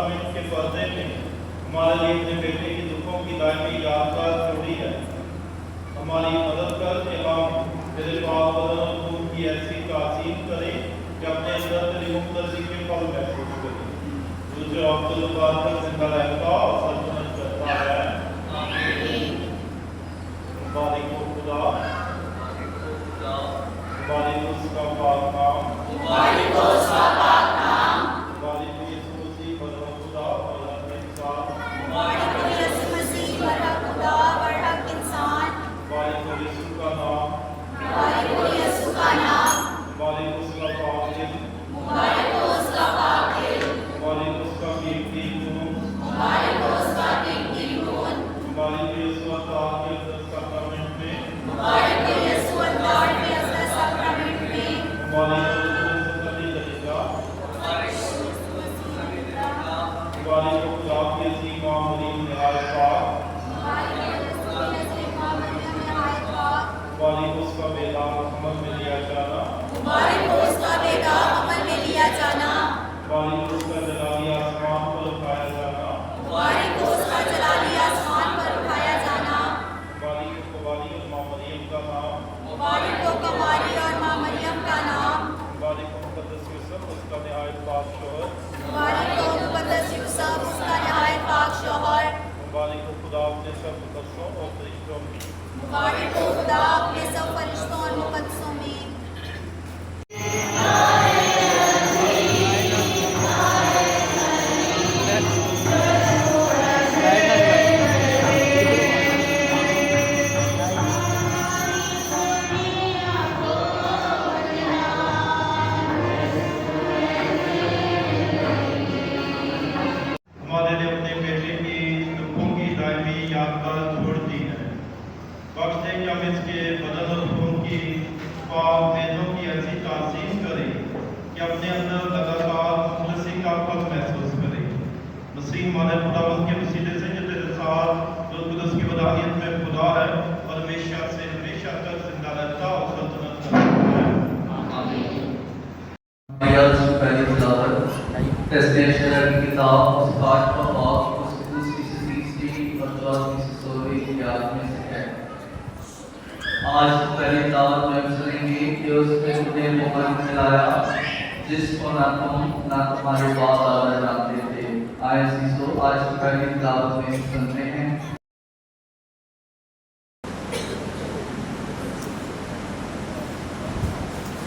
साक्रामेंट के पर्दे में हमारे लिए अपने बेटे की दुखों की दायमी यादगार छोड़ी है। हमारी मदद कर कि हम तेरे पाक बदन और खून की ऐसी ताज़ीम करें कि अपने अंदर तेरी मुक़द्दसी के फल महसूस करें। जो अब्दुल कादिर जिंदा रहता और सल्तनत करता है। मुबारक हो खुदा, मुबारक हो उसका पाक नाम, मुबारक हो उसका पाक नाम, मुबारक हो यीशु मसीह बरहक खुदा और हक इंसान, मुबारक हो यीशु मसीह बरहक खुदा और हक इंसान, मुबारक हो यीशु का नाम, मुबारक हो यीशु का नाम, मुबारक हो उसका पाक दिल, मुबारक हो उसका पाक दिल, मुबारक हो उसका कीमती खून, मुबारक हो उसका कीमती खून, मुबारक हो यीशु अल्लाह के अज़द साक्रामेंट में, मुबारक हो यीशु अल्लाह के अज़द साक्रामेंट में, मुबारक हो मुबारक हो खुदा की अज़ीम माँ मरियम नहायत पाक, मुबारक हो उसका बेटा अमल में लिया जाना, मुबारक हो उसका बेटा अमल में लिया जाना, मुबारक हो उसका जलाली आसमान पर उठाया जाना, मुबारक हो उसका जलाली आसमान पर उठाया जाना, मुबारक हो कवाली और माँ मरियम का नाम, मुबारक हो कवाली और माँ मरियम का नाम, मुबारक हो मुक़द्दस यूसुफ उसका नहायत पाक शौहर, मुबारक हो मुक़द्दस यूसुफ उसका नहायत पाक शौहर, मुबारक हो खुदा अपने सब मुक़द्दसों और फरिश्तों में, मुबारक हो खुदा अपने सब फरिश्तों और मुक़द्दसों में। हमारे लिए अपने बेटे की दुखों की दायमी यादगार छोड़ दी है। बख्श दे कि हम इसके बदन और खून की पाक देहों की ऐसी ताज़ीम करें कि अपने अंदर लगातार मुक़द्दसी का फल महसूस करें। मसीह हमारे खुदावंद के वसीले से जो तेरे साथ रुह कुद्दस की वदानियत में खुदा है और हमेशा से हमेशा तक जिंदा रहता और सल्तनत करता है। पहली तिलावत प्रेसिडेंशियल की किताब उस पाठ का बाप उसकी दूसरी से तीसरी और चौथी से 16वीं की याद में से है। आज पहली तिलावत में हम सुनेंगे कि उसने मुझे मोहन मिलाया जिसको ना तुम ना तुम्हारे बाप दादा जानते थे। आए सीसो आज की पहली तिलावत में सुनते हैं।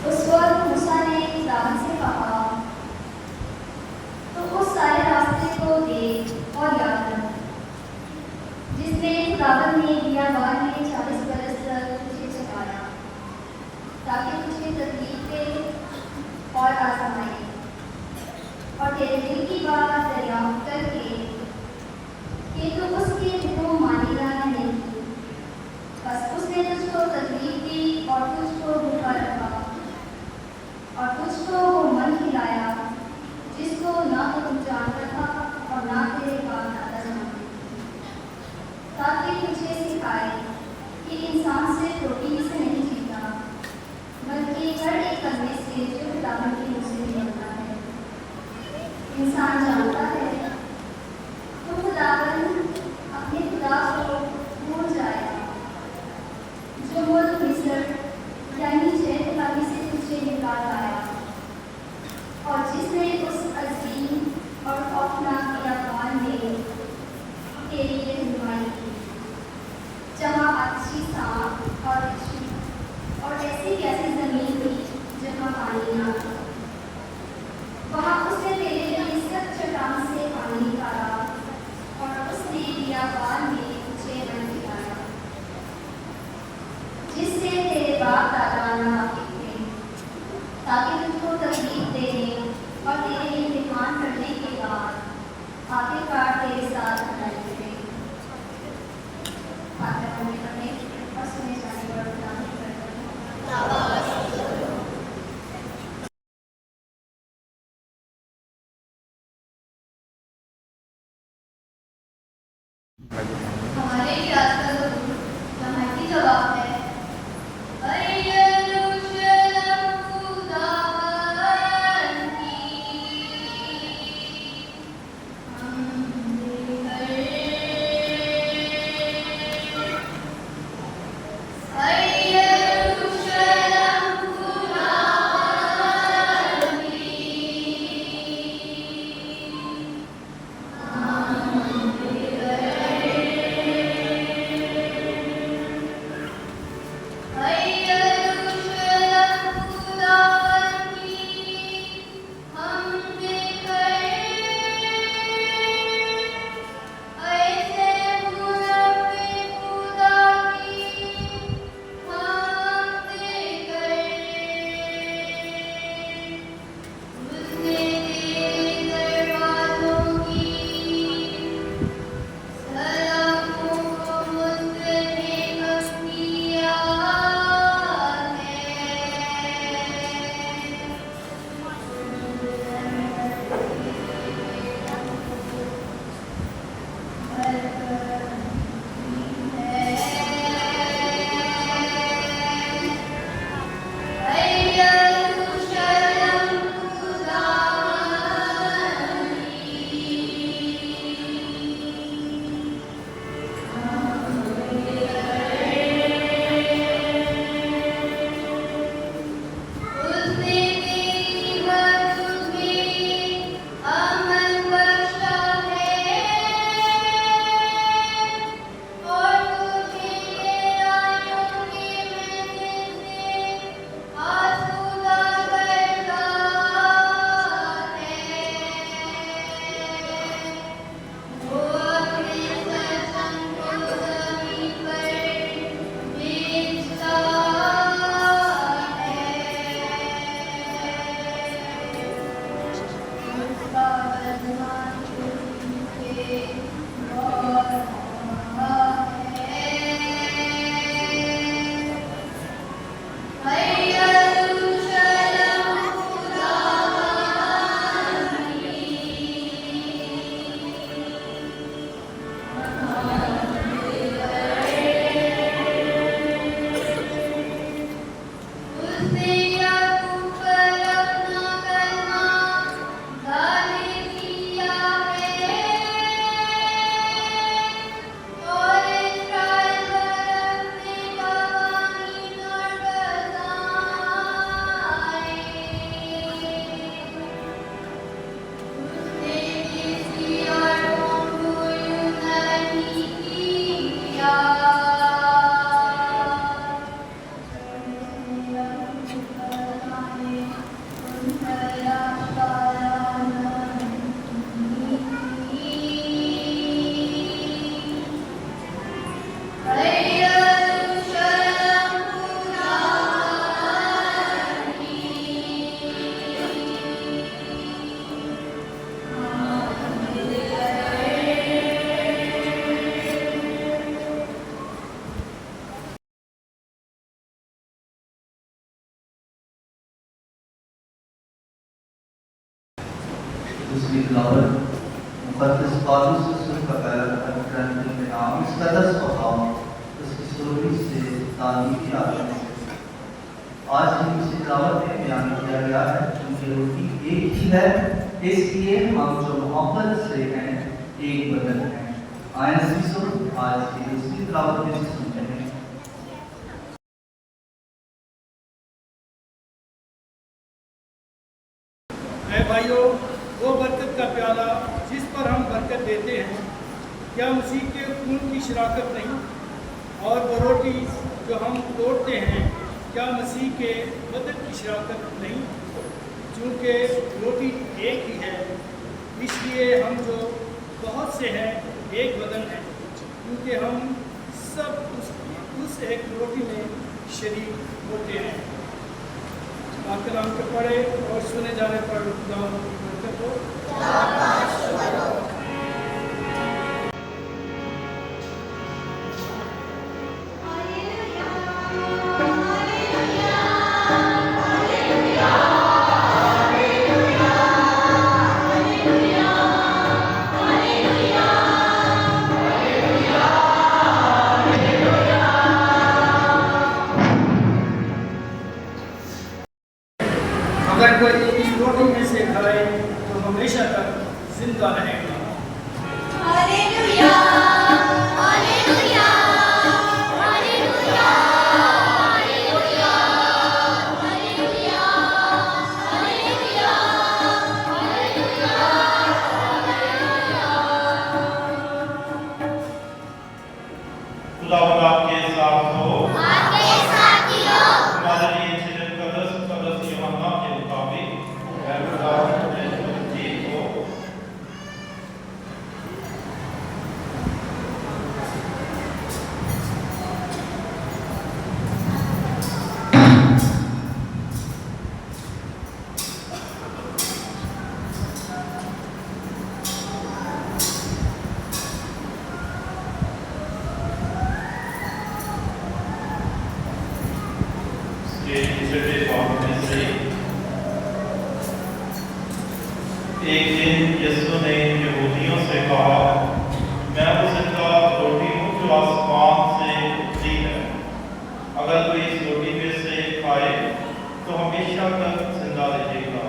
उस वक्त मूसा ने खुदावंद से कहा, तो उस सारे रास्ते को देख और याद रख जिसमें खुदावंद ने बियाबान में 40 बरस तक तुझे चलाया, ताकि तुझे तकलीफें और आजमाए और तेरे दिल की बात दरियाफ्त करके कि तू उसके हुक्म मानेगा या नहीं। बस उसने तुझको तकलीफ दी और तुझको भूखा रखा और तुझको वो मन खिलाया जिसको ना तो तुम जानता था और ना तेरे बाप दादा जानते, ताकि तुझे सिखाए कि इंसान सिर्फ रोटी से नहीं जीता बल्कि हर एक कलमे से जो खुदावंद के मुँह से निकलता है। इंसान जानता है तो खुदावंद अपने खुदा को भूल जाएगा जो मुल्क मिस्र यानी जैतलामी से तुझे निकाल लाया और जिसने उस अजीम और खौफनाक बियाबान में तेरी रहनुमाई की, जहाँ अच्छी सांप और अच्छी और ऐसी कैसी जमीन थी जहाँ पानी ना था। वहाँ उसने तेरे लिए सख्त चट्टान से पानी निकाला और उसने बियाबान में तुझे बन दिलाया जिससे तेरे बाप दादा ना वाकिफ थे, ताकि तुझको तकलीफ देने और तेरे इम्तिहान करने के बाद आखिरकार तेरे साथ भलाई करे। पात्र करने और सुने जाने पर गुलामी करते हैं। हमारे लिए आज का नहायती जवाब है, दूसरी तिलावत मुक़द्दस पौलुस रसूल का पहला खत ग्रंथ में नाम इस कदर स्वभाव उसकी स्टोरी से तालीम की आदत है। आज हम इस तिलावत में बयान किया गया है क्योंकि रोटी एक ही है, इसलिए हम जो मोहब्बत से हैं एक बदन हैं। आए अज़ीज़ों, आज की दूसरी तिलावत में सुनते हैं। भाइयों, वो बरकत का प्याला जिस पर हम बरकत देते हैं, क्या मसीह के खून की शराकत नहीं? और वो रोटी जो हम तोड़ते हैं, क्या मसीह के बदन की शराकत नहीं? चूँकि रोटी एक ही है, इसलिए हम जो बहुत से हैं एक बदन हैं, क्योंकि हम सब उस एक रोटी में शरीक होते हैं। कलाम के पढ़े और सुने जाने पर खुदा की बरकत हो। अगर कोई इस रोटी में से खाए तो हमेशा तक जिंदा रहेगा। Hallelujah, hallelujah, hallelujah, hallelujah, hallelujah, hallelujah, खुदावंद आपके साथ हो। आपके साथ ही हो। हमारे लिए चिरंजीव कदस यूहन्ना के मुताबिक है खुदावंद में ठीक हो। ये छठे बाब में से एक दिन यीशु ने यहूदियों से कहा, मैं वो जिंदा रोटी हूँ जो आसमान से उतरी है। अगर कोई इस रोटी में से खाए तो हमेशा तक जिंदा रहेगा।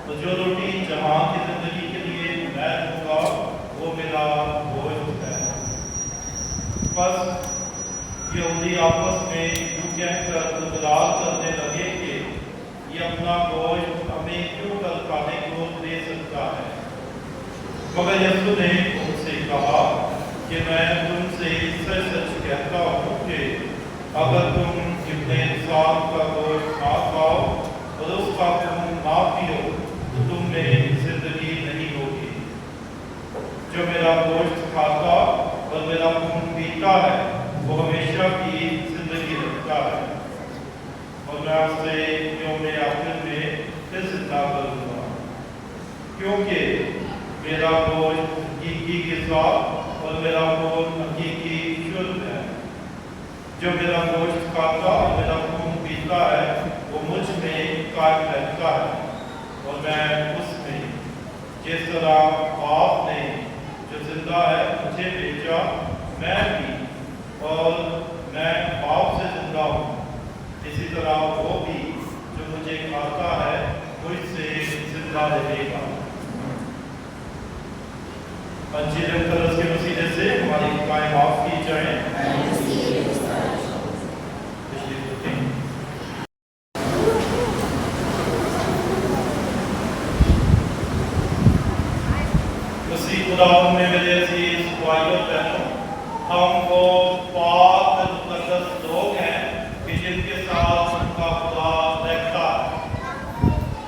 तो जो रोटी जहां की जिंदगी के लिए मैं दूंगा वो मेरा गोश्त है। बस यहूदी आपस में यूं कहकर तकरार करने लगे कि ये अपना गोश्त हमें क्यों कल खाने को दे सकता है। मगर यीशु ने उनसे कहा कि मैं तुमसे सच सच कहता हूँ कि अगर तुम इब्ने इंसान का गोश्त ना खाओ और उसका खून ना पियो तो तुम में जिंदगी नहीं होगी। जो मेरा गोश्त खाता और मेरा खून पीता है वो हमेशा की जिंदगी रखता है और मैं उसे यौम आखिर में फिर जिंदा करूँगा, क्योंकि मेरा गोश्त हकीकी ग़िज़ा और मेरा खून हकीकी शुद्ध है। जो मेरा गोश्त खाता और मेरा खून पीता है वो मुझ में कायम रहता है और मैं उसमें। जिस तरह बाप ने जो जिंदा है मुझे भेजा, मैं भी और मैं बाप से जिंदा हूँ, इसी तरह वो भी जो मुझे खाता है मुझसे जिंदा रहेगा। अंजीर तरस के वसीले से हमारी खताएं माफ की जाएं। मसीह खुदावंद में मेरे अजीज भाइयों बहनों, हम वो पाक और मुकद्दस लोग हैं कि जिनके साथ उनका खुदा रहता है।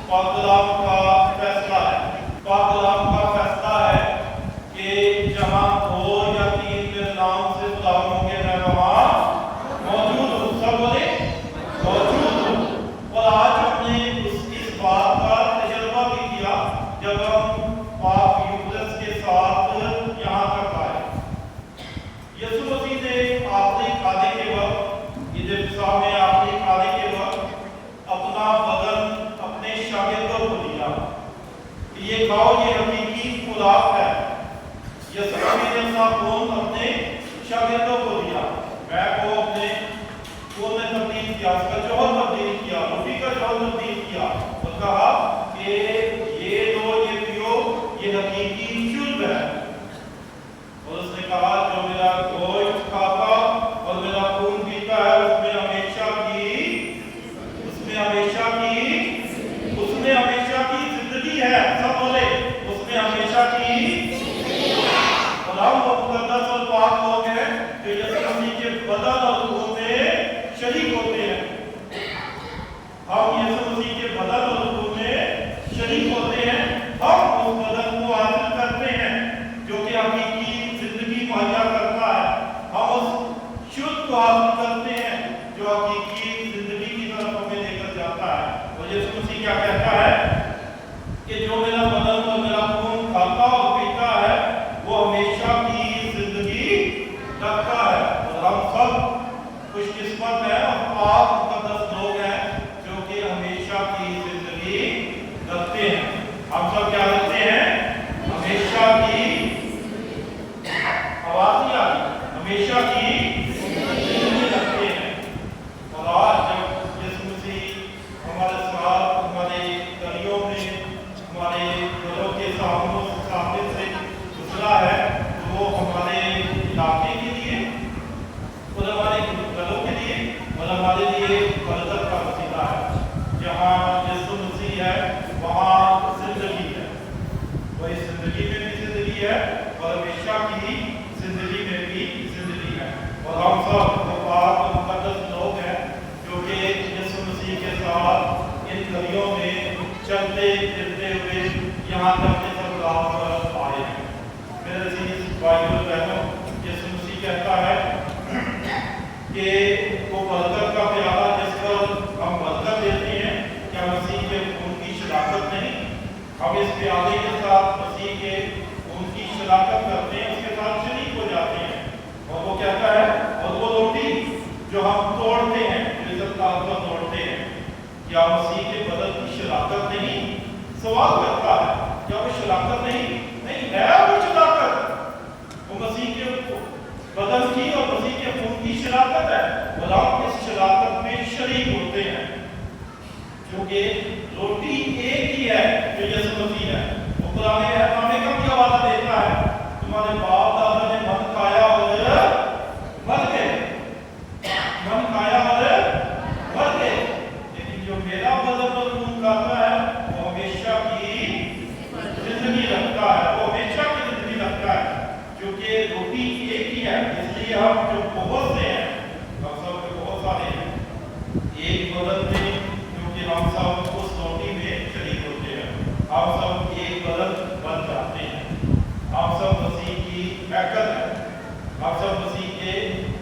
पाक कलाम का फैसला है, पाक कलाम का फैसला है कि जहाँ दो या तीन मेरे नाम से खुदा होंगे मैं खाओ, ये हकीकी खुराक है। यसु मसीह ने अपना खून अपने शागिर्दों को दिया। मैं को अपने खून में तब्दील किया, उसका जौहर तब्दील किया, रोटी का जौहर तब्दील किया और कहा कि ये लो, ये पियो, ये हकीकी शुद्ध है। और उसने कहा जो मेरा गोश्त खाता और मेरा खून पीता है उसमें हमेशा की जिंदगी है। सब बोले उसमें हमेशा की जिंदगी है। और हम वो मुकद्दस और पाक लोग हैं जो यीशु मसीह के बदन और खून में शरीक होते हैं। हम यीशु मसीह के बदन और खून में शरीक होते हैं। हम उस बदन को हासिल करते हैं जो कि हकीकी जिंदगी मुहैया करता है। हम उस शुद्ध को हासिल करते हैं जो हकीकी जिंदगी की तरफ हमें लेकर जाता है। और यीशु मसीह क्या कहता है कि जो मेरा बदन और मेरा खून खाता और पीता है वो हमेशा की जिंदगी रखता है। और हम सब खुशकिस्मत हैं और पाक मुकद्दस लोग हैं जो कि हमेशा की जिंदगी रखते हैं। हम सब क्या रखते हैं? हमेशा की हमेशा की जिंदगी रखते हैं। और आज जब यीशु मसीह हमारे साथ हमारे गलियों में हमारे घरों के सामने से गुजरा है तो वो हमारे इलाके के लिए और हमारे घरों के लिए और हमारे लिए बरकत का वसीला है। जहाँ यीशु मसीह है वहाँ जिंदगी है, वही जिंदगी में भी जिंदगी है और हमेशा की जिंदगी में भी जिंदगी है। और हम सब वो पाक और मुकद्दस लोग हैं जो कि यीशु मसीह के साथ इन गलियों में चलते फिरते हुए यहाँ तक के सब राह पर आए हैं। मेरे अजीज भाइयों और बहनों, यीशु मसीह कहता है कि वो बरकत का प्याला जिस पर हम बरकत देते हैं, क्या मसीह के खून की शराकत नहीं? हम इस प्याले के साथ मसीह के खून की शराकत करते हैं, उसके साथ शरीक हो जाते हैं। और वो कहता है और वो रोटी जो हम तोड़ते हैं, तोड़ते हैं, क्या मसीह के बदन की शराकत नहीं? सवाल करता है क्या वो शराकत नहीं है? वो शराकत वो मसीह के बदन की और मसीह के खून की शराकत है। और हम इस शराकत में शरीक होते हैं क्योंकि रोटी एक ही है जो यीशु मसीह है। वो पुराने नामे का भी हवाला देता है, तुम्हारे बाप दादा ने मन खाया और मर गए, मन खाया और मर गए, लेकिन जो मेरा बदन और खून खाता है वो हमेशा की जिंदगी रखता है, वो हमेशा की जिंदगी रखता है। क्योंकि रोटी एक ही है, इसलिए हम जो बहुत से हैं, हम सब के बहुत सारे हैं एक बदन में, क्योंकि हम सब उस रोटी में शरीक होते हैं। हम सब एक बदन बन जाते हैं। हम सब मसीह की हैकल है, हम सब मसीह के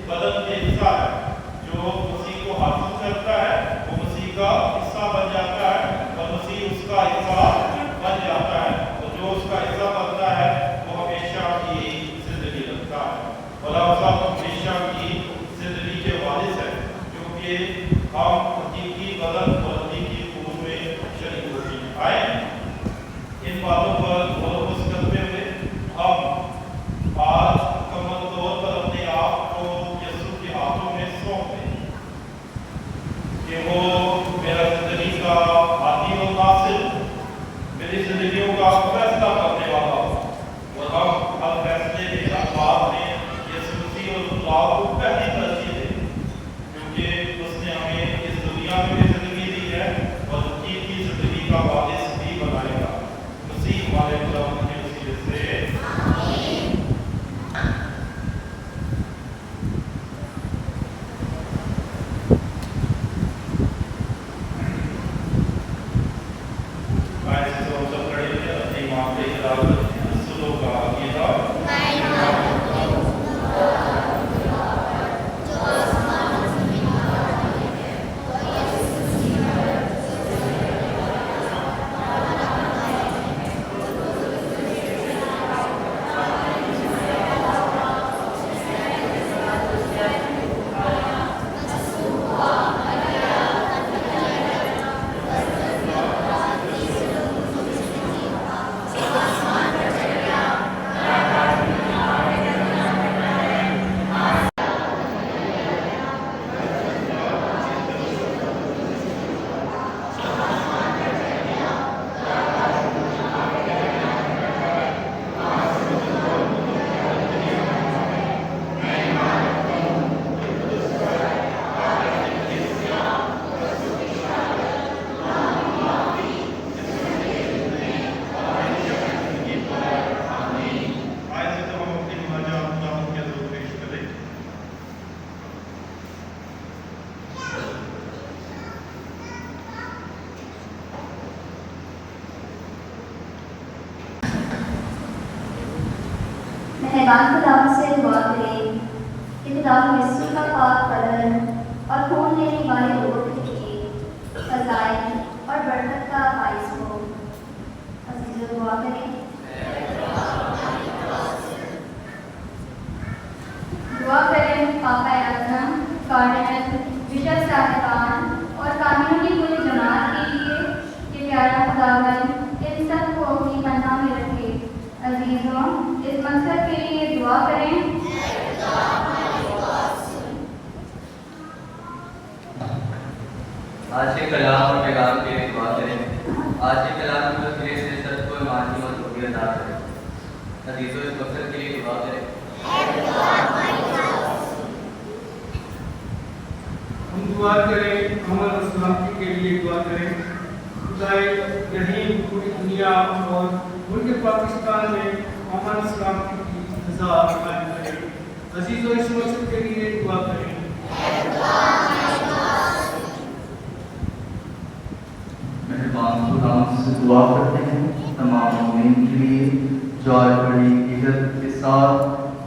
बदन के हिस्सा है। जो मसीह को हासिल करता है वो मसीह का हिस्सा बन जाता है और मसीह उसका हिस्सा बन जाता है। और जो उसका हिस्सा बनता है वो हमेशा की जिंदगी रखता है। और हम सब हमेशा की जिंदगी के वारिस हैं क्योंकि हम हकीकी बदन और हकीकी खून में शरीक होते हैं। आए इन बातों पर गौर करते हुए हम आज मुकम्मल तौर पर अपने आप को यीशु के हाथों में सौंप दें कि वो मेरा जिंदगी का हाथी और नासिर, मेरी जिंदगियों का फैसला करने वाला हो। और हम हर फैसले में हर बात में यीशु मसीह और खुदा को पहली तरजीह दें क्योंकि उसने हमें इस दुनिया में भी जिंदगी दी है और हकीकी जिंदगी का वारिस भी बनाएगा। मसीह हमारे खुदा के वसीले से जो आसमान मेहरबान खुदावंद से दुआ करें कि खुदावंद यीशु का पाक बदन और खून लेने वाले लोगों के लिए फज़ाइल और बरकत का बाइस हो। अज़ीज़ों दुआ करें। दुआ करें पापा आज़म, कार्डिनल, बिशप साहिबान और कानून की पूरी जमात के लिए कि प्यारा खुदावंद इन सब को अपनी पनाह में रखे। अज़ीज़ों, इस मकसद के लिए दुआ करें। आज के कलाम और पैगाम के लिए दुआ करें। आज के कलाम की तस्वीर से सबको मानी और खूबी अदा करें। अज़ीज़ों, इस मकसद के लिए दुआ करें। हम दुआ करें, अमन और सलामती के लिए दुआ करें। खुदाए रहीम पूरी दुनिया और मुल्क पाकिस्तान में अमन सलामती की फ़ज़ा कायम करे। अज़ीज़ों, इस मकसद के लिए दुआ करें। मेहरबान खुदावंद से दुआ करते हैं तमाम मोमिन के लिए जो आज बड़ी इज्जत के साथ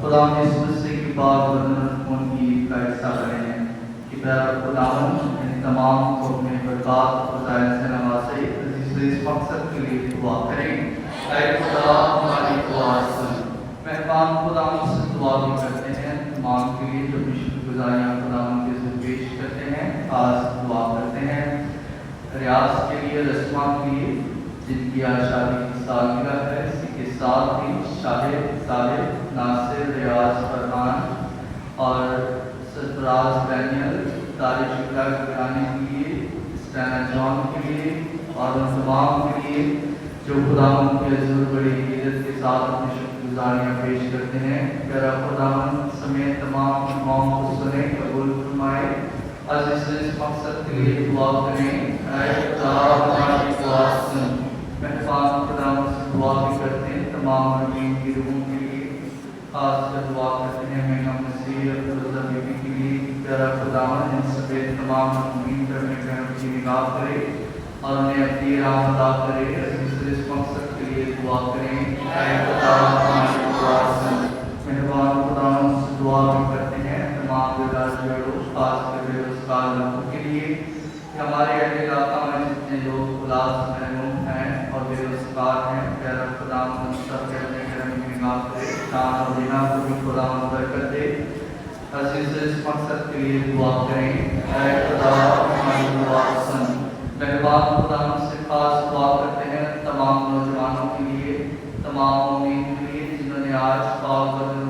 खुदावंद यीशु मसीह की पाक बदन और खून की ईद का हिस्सा बने हैं कि प्यारा खुदावंद इन तमाम को अपने बरकत और फ़ज़ाइल से नवाज़े। अज़ीज़ों, इस मकसद के लिए दुआ करें। ऐ खुदा हमारी दुआ सुन। मेहरबान खुदावंद से दुआ भी करते हैं तमाम के लिए जो अपनी शुक्रगुज़ारियाँ खुदावंद के से पेश करते हैं। खास दुआ करते हैं रियाज के लिए, रस्मा के लिए जिनकी आज शादी की सालगिरह है। इसी के साथ ही शाहिद, साहिद, नासिर, रियाज, फरमान और सरफराज डैनियल, तारिक शुक्ला के घराने के लिए, स्टैना जॉन के लिए और उन तमाम के लिए जो खुदावंद के हुज़ूर बड़ी इज्जत के साथ अपनी शुक्रगुज़ारियाँ पेश करते हैं। प्यारा खुदावंद समेत तमाम दुआओं को सुने, कबूल फरमाए। अज़ीज़ों, इस मकसद के लिए दुआ करें। ऐ खुदा हमारी दुआ सुन। मेहरबान खुदावंद से दुआ भी करते हैं तमाम मुर्दीन की रूहों के लिए। खासकर दुआ करते हैं मेरा मसीह अब्दुल्ला बीबी के लिए। प्यारा खुदावंद इन सभी तमाम मुर्दीन पर अपने रहम की निगाह करे और उन्हें अपनी राह अता करे। अज़ीज़ों, इस मकसद के लिए दुआ करें। ऐ खुदा हमारी दुआ सुन। मेहरबान खुदावंद से दुआ भी करते हैं तमाम बेरोजगारों, खासकर बेरोजगार लोगों के लिए कि हमारे इलाका में जितने लोग खुलास महरूम हैं और बेरोजगार हैं, प्यारा खुदावंद सब के अपने करम की निगाह करे। शान और बिना को भी खुदावंद बरकत दे। अज़ीज़ों, इस मकसद के लिए दुआ करें। ऐ खुदा हमारी दुआ सुन। मेहरबान खुदावंद से खास दुआ करते हैं तमाम नौजवानों के लिए, तमाम उम्मीद के लिए जिन्होंने आज पाक बदन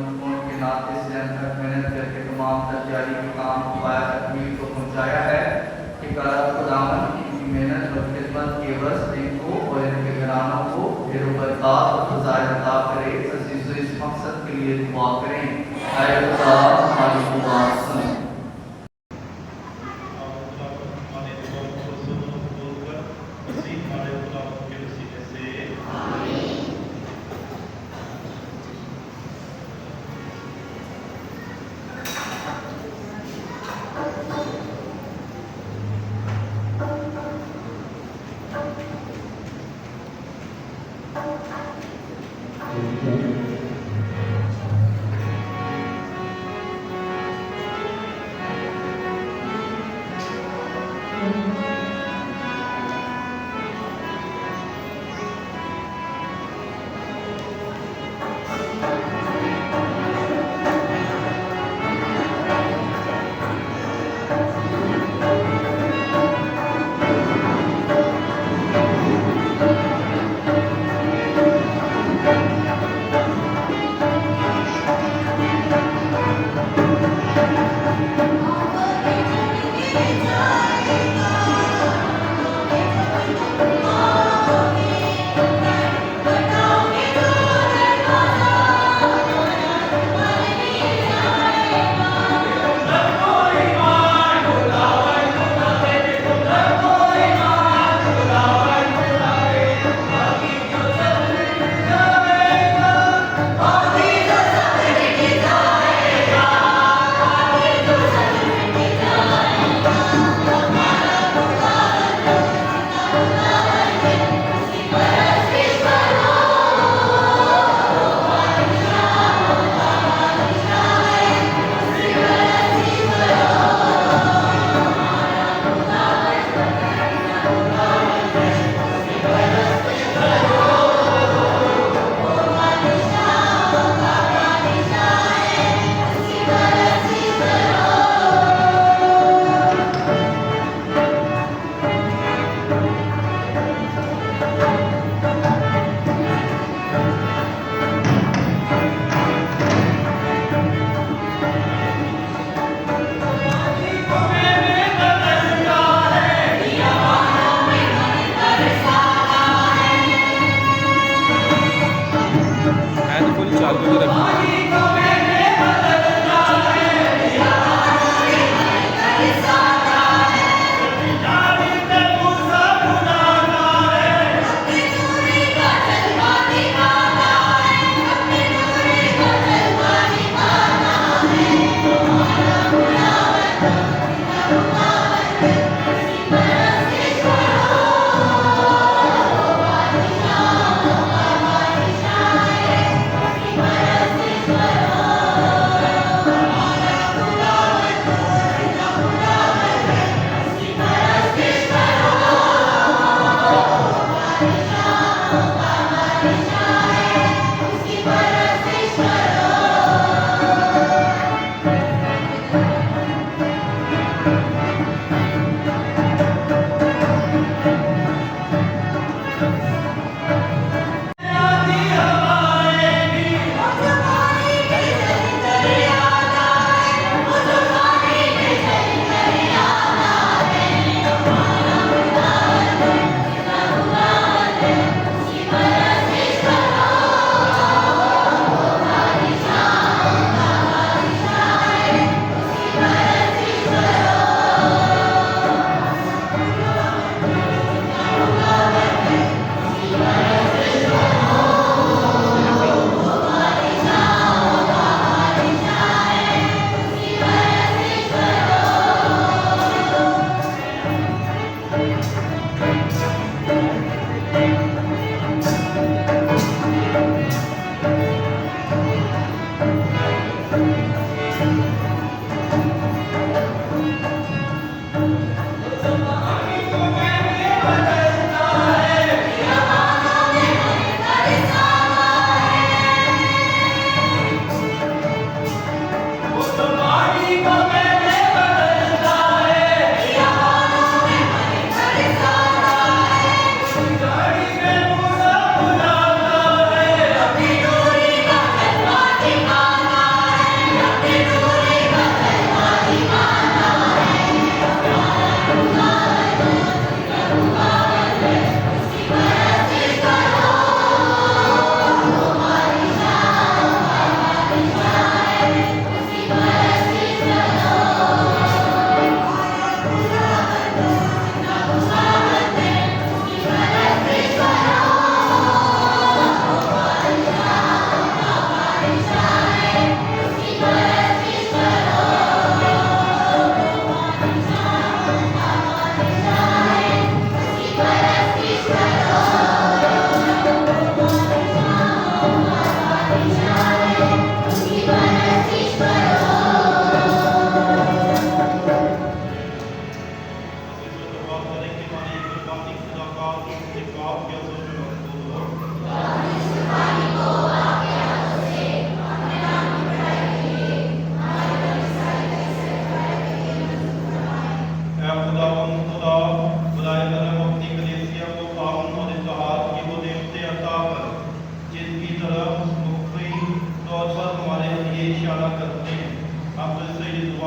के नाते से अनथक मेहनत करके तमाम तैयारी के काम को पाया तकमील को पहुँचाया है कि खुदावंद इनकी मेहनत और खिदमत के बस इनको और इनके घरानों को ढेर बरकत और फ़ज़ाइल अता करे। अज़ीज़ों, इस मकसद के लिए दुआ करें। ऐ खुदा हमारी दुआ सुन। हमारे दुआओं को सुन और कबूल कर। मसीह हमारे खुदावंद के वसीले से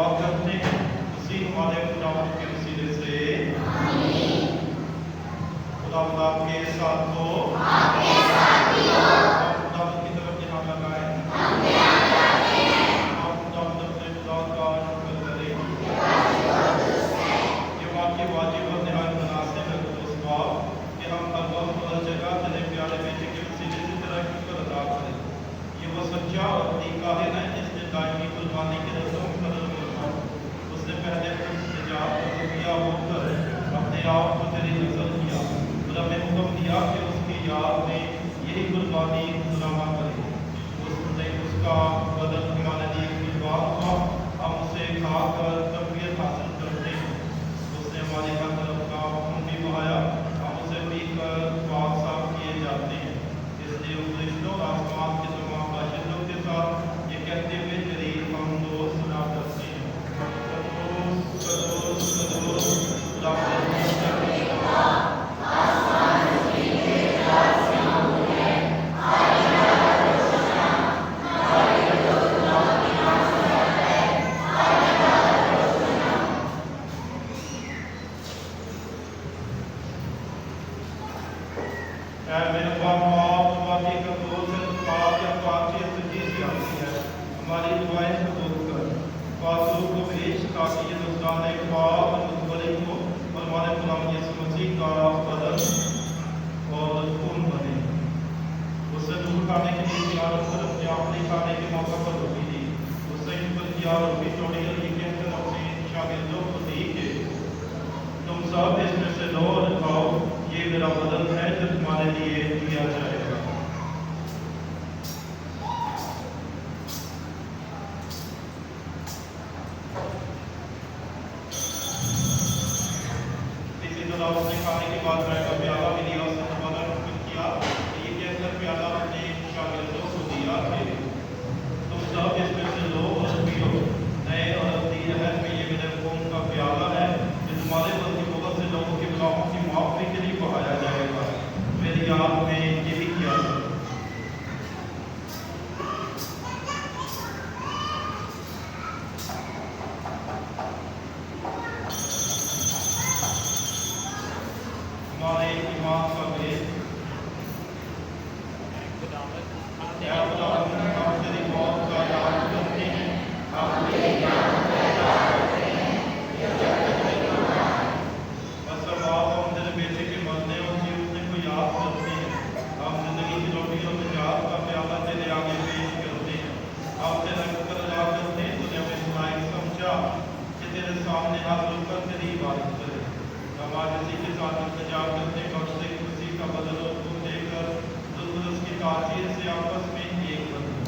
दुआ करते हैं उसी हमारे खुदावंद के वसीले से खुदा के साथ हो खुदावंद की तरफ ध्यान लगाएं आप खुदावंद अपने खुदा का शुक्र करें ये वाक्य वाजिब और निहायत मुनासिब है उस बात कि हम हर वक्त हर जगह तेरे प्यारे बेटे के वसीले से तेरा शुक्र अदा करें ये वो सच्चा और तरीका है ना जिसने दायमी कुर्बानी के रस्म कदर फरमाया उसने पहले किया होकर अपने आप को तेरी नजर किया और हमें हुक्म दिया कि उसकी याद में यही कुर्बानी गुलामा करें उसने उसका बदल हमारे लिए कुर्बान हुआ हम उसे खाकर तबीयत हासिल करते हैं उसने हमारी हर तरफ का खून भी बहाया हम उसे पीकर पाक साफ किए जाते हैं इसलिए उस रिश्तों आसमान के तमाम बाशिंदों के साथ ये कहते हुए करीब हम दोस्त सुना करते हैं हमारी दुआएं कबूल कर फासलों को भेज ताकि ये नुकसान ख्वाब और मुस्तकबिल को और हमारे गुलाम यीशु मसीह का बदन और खून बने उससे दूर खाने के लिए तैयार होकर अपने आप नहीं खाने के मौका पर रोटी दी उससे शुक्र किया और रोटी तोड़ी ये कहकर अपने शागिर्दों को दी कि तुम सब इसमें से लो और खाओ ये मेरा बदन है जो तुम्हारे लिए दिया जाएगा उसने खाने के बाद का प्याला भी दिया उसने दोबारा शुक्र किया ये कहकर प्याला अपने शागिर्दों को दिया कि तुम सब इसमें से लो और पियो नए और अब्दी अहद में ये मेरे खून का प्याला है जो तुम्हारे बल्कि बहुत से लोगों के गुनाहों की माफ़ी के लिए बहाया जाएगा मेरी याद में यही किया हमारे ईमान का भेद हम तेरी मौत का याद करते हैं मतलब आप हम तेरे बेटे के मरने और जीवने को याद करते हैं हम जिंदगी की रोटी और निजात का प्याला तेरे आगे पेश करते हैं हम तेरा शुक्र अदा करते हैं तूने हमें सुनाई समझा कि तेरे सामने हाथ रुककर तेरी इबादत करें हम आज इसी के साथ इंतजार करते हैं बख्शते कि उसी का बदल और खून देकर दुरुस्त की तासीर से आपस में एक बने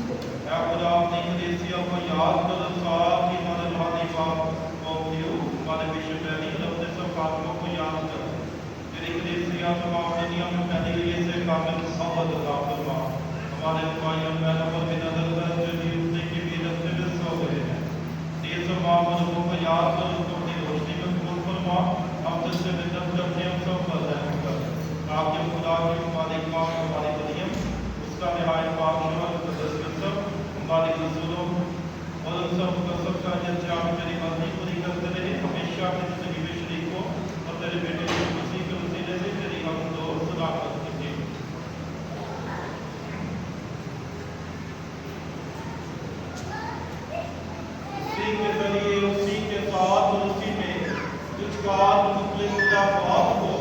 खुदा अपनी कलीसिया को याद कर साथ ही हमारे रूहानी बाप हमारे विश्व पहली और अपने सब खातमों को याद कर तेरी कलीसिया तमाम दुनिया में फैली हुई से कामिल मोहब्बत अता फरमा हमारे भाई और बहनों पर भी नजर कर जो जीवने की भी रस्ते में सो गए हैं ये तमाम लोगों को याद कर उसको अपनी रोशनी में कबूल फरमा हम तुझसे विनती करते हैं सब पर रहम कर आपके खुदा के मालिक माँ हमारी मरियम उसका निहायत पाक शोहर सब हमारे रसूलों और उन सब का सबका जज्जा में तेरी मर्जी पूरी करते रहे हमेशा की जिंदगी में शरीक हो और तेरे बेटे यीशु मसीह के वसीले से तेरी हम दो सदाकत करके उसी के जरिए उसी के साथ और उसी में तुझका मुखलिस खुदाबाद हो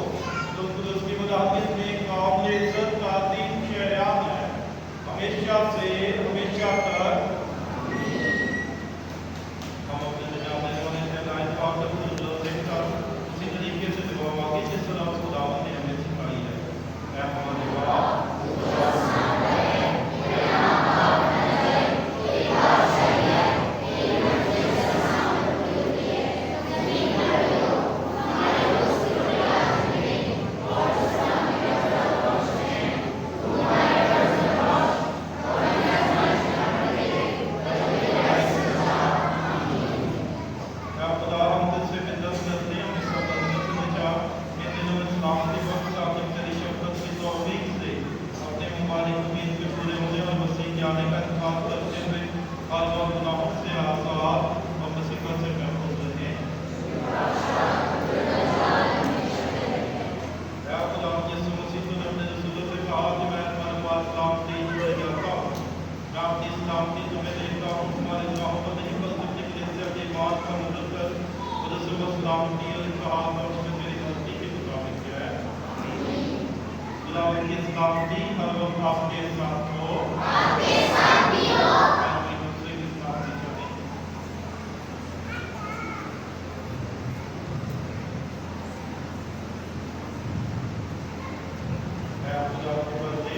तो उसकी मुदाफित में काबिल इज्जत का दीन शहरियान है हमेशा से हमेशा तक हम अपने जाने वाले से लाइन पाक उसी तरीके से दुआ मांगे जिस तरह खुदावंद ने हमें सिखाई है ऐ हमारे बाप सलामती और इत्तेहाद और उसने मेरी गलती के मुताबिक किया है। खुदावंद की सलामती हर वक्त आपके साथ हो। आपके साथ भी हो। मैं दूसरे की सलामती चाहती हूँ। मैं खुदा को बंदे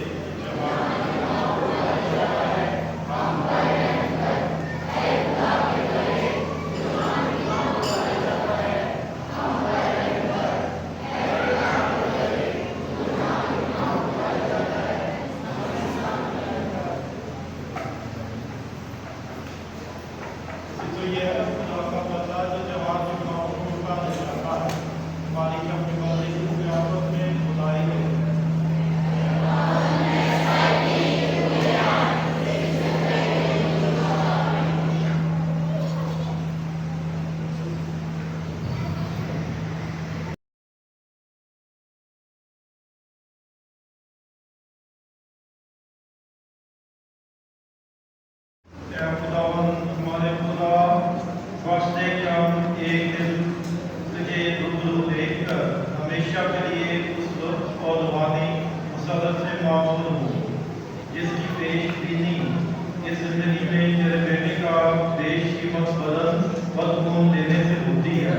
तो ये खुदा का बंदा जो जवाब के गुनाहों को उठा नहीं जाता है। हमारी अपने बंदे की प्यारों में खुदाई है। या खुदावंद हमारे खुदा बख्श दे कि हम एक दिन तुझे रूबरू देखकर हमेशा के लिए उस लुत्फ और रूहानी मसरत से मामूर हो जिसकी पेशबीनी इस जिंदगी में तेरे बेटे का बेशकीमत बदगुन देने से होती है।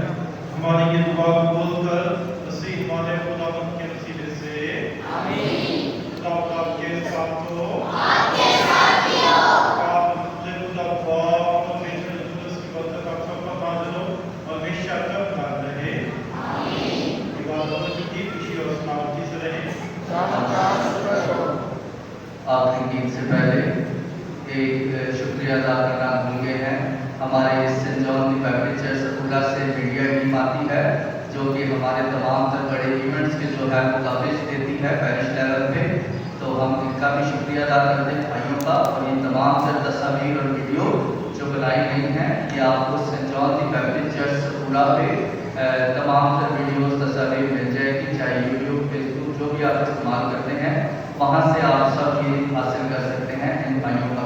हमारी ये दुआ कबूल कर मसीह हमारे खुदावंद के वसीले से आमीन। खुदा आपके साथ हो। आपके साथ भी हो। आखिरी गीत से पहले एक शुक्रिया अदा करना भूल गए हैं। हमारे Saint John the Baptist church सकूला से मीडिया टीम आती है जो कि हमारे तमाम तर बड़े इवेंट्स के जो है वो कवरेज देती है पैरिश लेवल पे। तो हम इनका भी शुक्रिया अदा करते हैं भाइयों का। और ये तमाम तर तस्वीर और वीडियो जो बनाई गई हैं ये आपको Saint John the Baptist church सकूला पे तमाम तर वीडियोस तस्वीर मिल जाएगी, चाहे यूट्यूब फेसबुक जो भी आप इस्तेमाल करते हैं वहाँ से आप सब ये हासिल कर सकते हैं इन भाइयों का